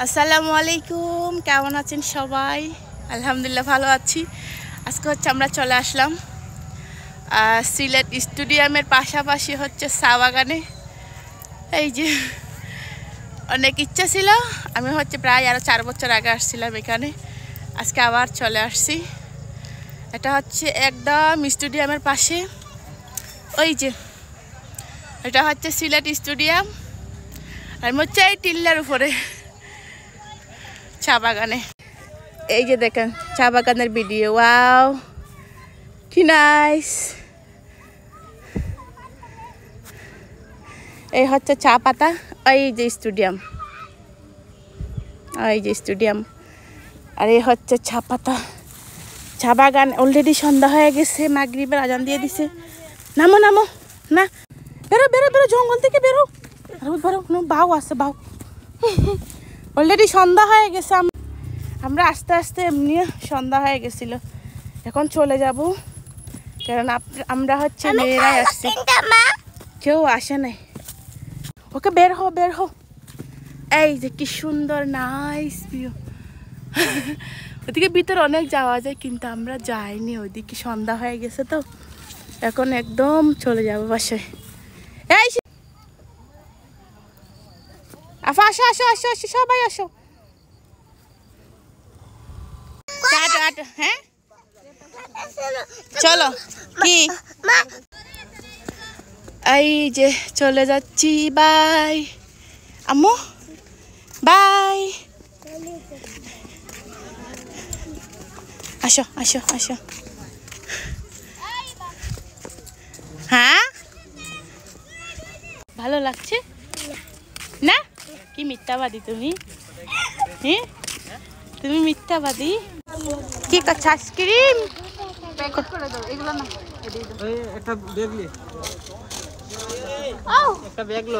আসসালামু আলাইকুম, কেমন আছেন সবাই? আলহামদুলিল্লাহ ভালো আছি। আজকে হচ্ছে আমরা চলে আসলাম সিলেট স্টেডিয়ামের পাশাপাশি হচ্ছে চা বাগানে। এই যে অনেক ইচ্ছা ছিল, আমি হচ্ছে প্রায় আরও 4 বছর আগে আসছিলাম এখানে, আজকে আবার চলে আসছি। এটা হচ্ছে একদম স্টেডিয়ামের পাশে, ওই যে এটা হচ্ছে সিলেট স্টেডিয়াম, আর হচ্ছে এই টিল্লার উপরে চা বাগানে। এই যে দেখেন চা বাগানের ভিডিও, ওয়াও কি নাইস। এই হচ্ছে চা পাতা, এই যে স্টেডিয়াম, এই যে স্টেডিয়াম, আর এই হচ্ছে চা পাতা। চা বাগান অলরেডি সন্ধ্যা হয়ে গেছে, মাগরিবের আজান দিয়ে দিছে। নামো নামো, না বেরো বেরো বেরো, জঙ্গল থেকে বেরো, আর বেরো, বাউ আছে বাউ। অলরেডি সন্ধ্যা হয়ে গেছে, আমরা আস্তে আস্তে এমনি সন্ধ্যা হয়ে গেছিল। এখন চলে যাব, কারণ আমরা হচ্ছে মেয়েরাই আসছি, কেউ আসে নাই। ওকে বের হো বের হো। এই যে কি সুন্দর নাইস ভিউ। ওদিকে ভিতরে অনেক যাওয়া যায়, কিন্তু আমরা যাইনি, ওইদিকে সন্ধ্যা হয়ে গেছে তো এখন একদম চলে যাব বাসায়। এই আফা আসো আসো আসো আসো, সবাই আসো। হ্যাঁ চলো, কি এই যে চলে যাচ্ছি, বাই আম্মু, বাই। আসো আসো আসো। হ্যাঁ ভালো লাগছে না? কি মিথ্যাবাদী তুমি, হ্যাঁ তুমি মিথ্যাবাদী। কি করছো? আইসক্রিম একটা ব্যাগ লো।